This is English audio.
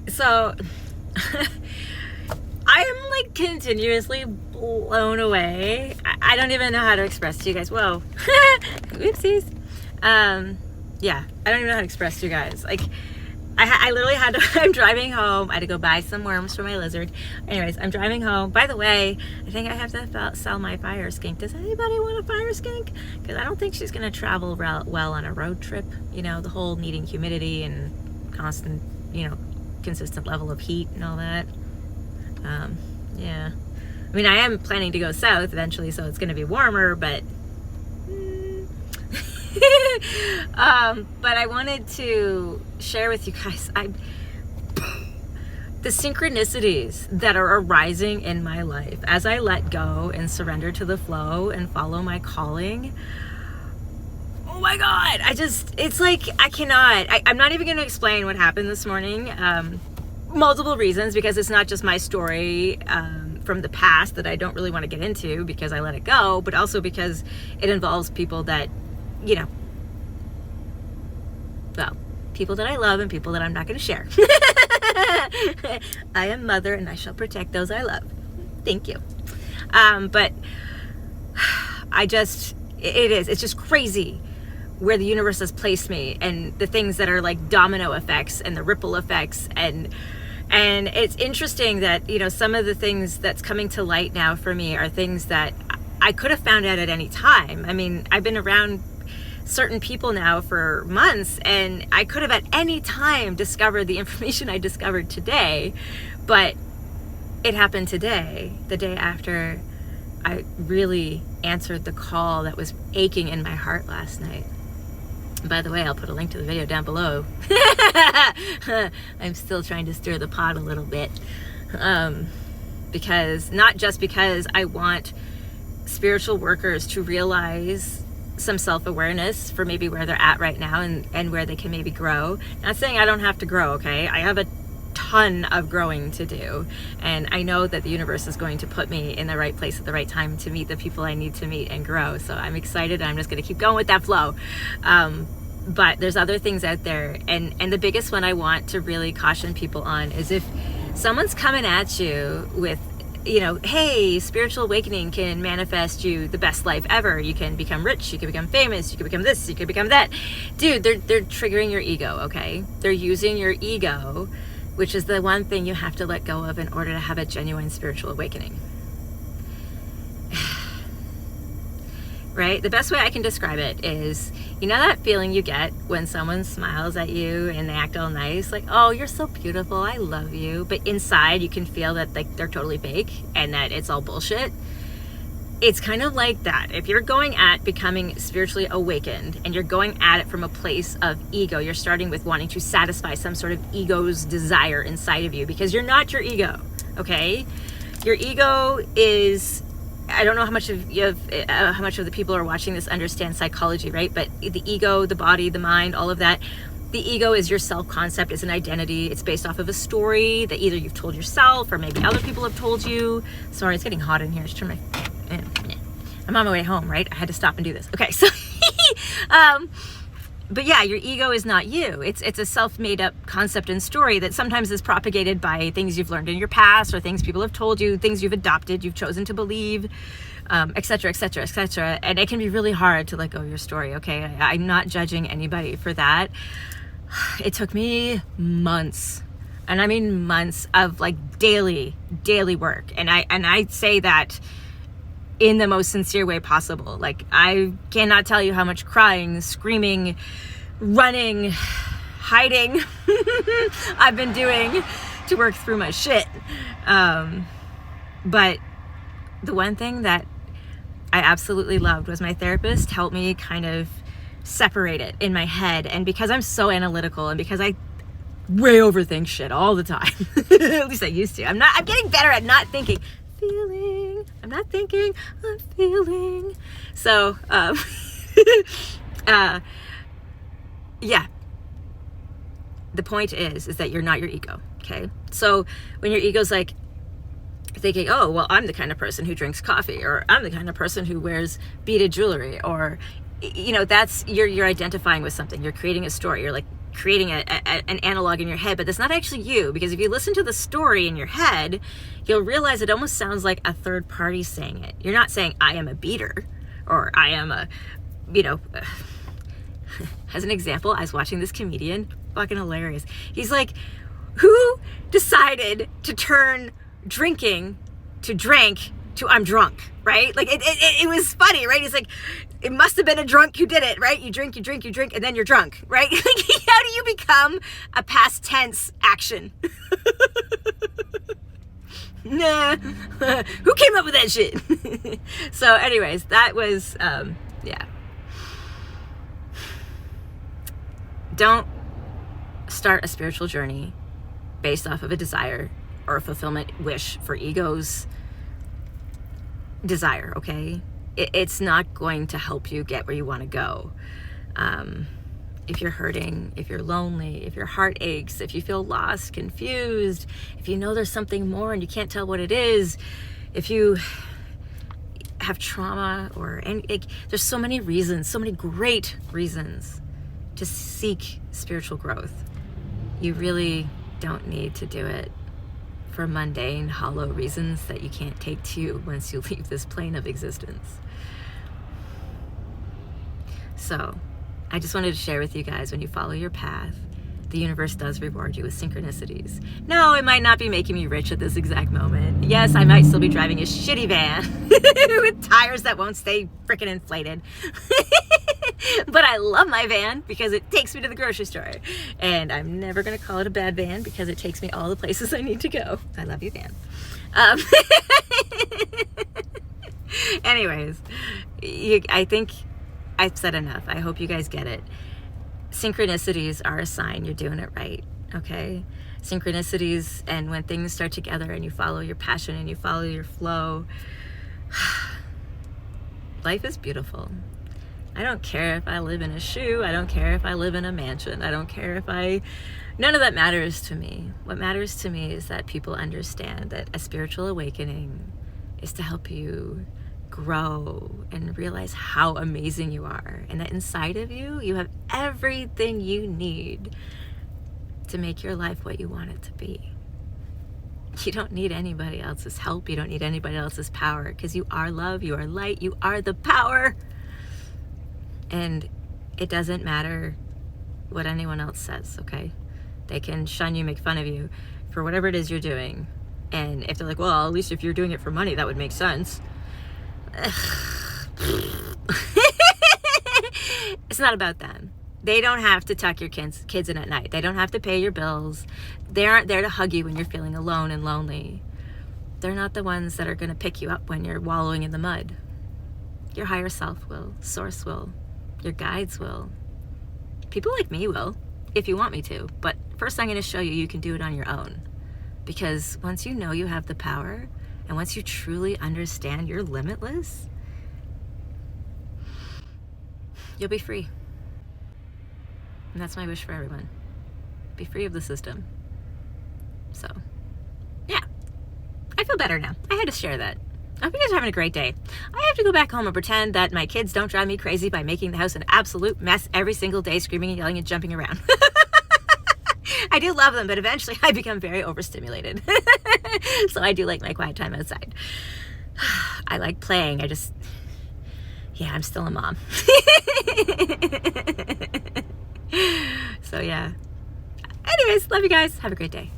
So I am like continuously blown away. I don't even know how to express to you guys. Whoa. Oopsies. Yeah, I don't even know how to express to you guys. Like, I literally had to, I'm driving home. I had to go buy some worms for my lizard. Anyways, I'm driving home. By the way, I think I have to sell my fire skink. Does anybody want a fire skink? Because I don't think she's going to travel well on a road trip. You know, the whole needing humidity and constant, consistent level of heat and all that. Yeah. I mean, I am planning to go south eventually, so it's going to be warmer, but but I wanted to share with you guys the synchronicities that are arising in my life as I let go and surrender to the flow and follow my calling. Oh my God. It's like, I'm not even going to explain what happened this morning. Multiple reasons, because it's not just my story from the past that I don't really want to get into because I let it go, but also because it involves people that, people that I love and people that I'm not going to share. I am mother and I shall protect those I love. Thank you. But it's just crazy where the universe has placed me and the things that are like domino effects and the ripple effects. And it's interesting that, some of the things that's coming to light now for me are things that I could have found out at any time. I mean, I've been around certain people now for months, and I could have at any time discovered the information I discovered today, but it happened today, the day after I really answered the call that was aching in my heart last night. And by the way, I'll put a link to the video down below. I'm still trying to stir the pot a little bit, because not just because I want spiritual workers to realize some self-awareness for maybe where they're at right now and where they can maybe grow. Not saying I don't have to grow, okay? I have a ton of growing to do, and I know that the universe is going to put me in the right place at the right time to meet the people I need to meet and grow. So I'm excited. I'm just going to keep going with that flow. But there's other things out there, and the biggest one I want to really caution people on is if someone's coming at you with, hey, spiritual awakening can manifest you the best life ever. You can become rich, you can become famous, you can become this, you can become that. Dude, they're triggering your ego, okay? They're using your ego, which is the one thing you have to let go of in order to have a genuine spiritual awakening. Right? The best way I can describe it is, that feeling you get when someone smiles at you and they act all nice, like, oh, you're so beautiful, I love you. But inside you can feel that like they're totally fake and that it's all bullshit. It's kind of like that. If you're going at becoming spiritually awakened and you're going at it from a place of ego, you're starting with wanting to satisfy some sort of ego's desire inside of you, because you're not your ego, okay? Your ego is, I don't know how much of the people who are watching this understand psychology, right? But the ego, the body, the mind, all of that, the ego is your self-concept, it's an identity. It's based off of a story that either you've told yourself or maybe other people have told you. Sorry, it's getting hot in here. Just turn my... I'm on my way home, right? I had to stop and do this. Okay, so... But yeah, your ego is not you. It's a self-made up concept and story that sometimes is propagated by things you've learned in your past or things people have told you, things you've adopted, you've chosen to believe, et cetera, et cetera, et cetera. And it can be really hard to let go of your story, okay? I'm not judging anybody for that. It took me months, and I mean months of like daily work. And I say that in the most sincere way possible. Like, I cannot tell you how much crying, screaming, running, hiding I've been doing to work through my shit. But the one thing that I absolutely loved was my therapist helped me kind of separate it in my head. And because I'm so analytical and because I way overthink shit all the time, at least I used to. I'm getting better at not thinking. I'm not thinking, I'm feeling. So, yeah. The point is that you're not your ego, okay? So when your ego's like thinking, oh, well, I'm the kind of person who drinks coffee, or I'm the kind of person who wears beaded jewelry, or, that's, you're identifying with something. You're creating a story. You're like creating an analog in your head, but that's not actually you, because if you listen to the story in your head, you'll realize it almost sounds like a third party saying it. You're not saying, I am a beater, or I am a, as an example, I was watching this comedian, fucking hilarious. He's like, who decided to turn drinking to drank to I'm drunk, right? Like it was funny, right? He's like, it must have been a drunk who did it, right? You drink, and then you're drunk, right? Like, how do you become a past tense action? Nah, who came up with that shit? So anyways, that was, yeah. Don't start a spiritual journey based off of a desire or a fulfillment wish for ego's desire, okay? It's not going to help you get where you want to go. If you're hurting, if you're lonely, if your heart aches, if you feel lost, confused, if you know there's something more and you can't tell what it is, if you have trauma or any, there's so many reasons, so many great reasons to seek spiritual growth. You really don't need to do it for mundane, hollow reasons that you can't take to you once you leave this plane of existence. So, I just wanted to share with you guys, when you follow your path, the universe does reward you with synchronicities. No, it might not be making me rich at this exact moment. Yes, I might still be driving a shitty van with tires that won't stay freaking inflated. But I love my van because it takes me to the grocery store. And I'm never going to call it a bad van because it takes me all the places I need to go. I love you, van. Anyways, I think I've said enough. I hope you guys get it. Synchronicities are a sign you're doing it right, okay? Synchronicities, and when things start together and you follow your passion and you follow your flow, life is beautiful. I don't care if I live in a shoe. I don't care if I live in a mansion. I don't care if none of that matters to me. What matters to me is that people understand that a spiritual awakening is to help you grow and realize how amazing you are, and that inside of you, you have everything you need to make your life what you want it to be. You don't need anybody else's help. You don't need anybody else's power, because you are love, you are light, you are the power. And it doesn't matter what anyone else says, okay? They can shun you, make fun of you for whatever it is you're doing. And if they're like, well, at least if you're doing it for money, that would make sense. It's not about them. They don't have to tuck your kids in at night. They don't have to pay your bills. They aren't there to hug you when you're feeling alone and lonely. They're not the ones that are going to pick you up when you're wallowing in the mud. Your higher self will. Source will. Your guides will. People like me will, if you want me to. But first I'm going to show you you can do it on your own. Because once you know you have the power, and once you truly understand you're limitless, you'll be free. And that's my wish for everyone. Be free of the system. So, yeah. I feel better now. I had to share that. I hope you guys are having a great day. I have to go back home and pretend that my kids don't drive me crazy by making the house an absolute mess every single day, screaming and yelling and jumping around. I do love them, but eventually I become very overstimulated. So I do like my quiet time outside. I like playing. I'm still a mom. So yeah. Anyways, love you guys. Have a great day.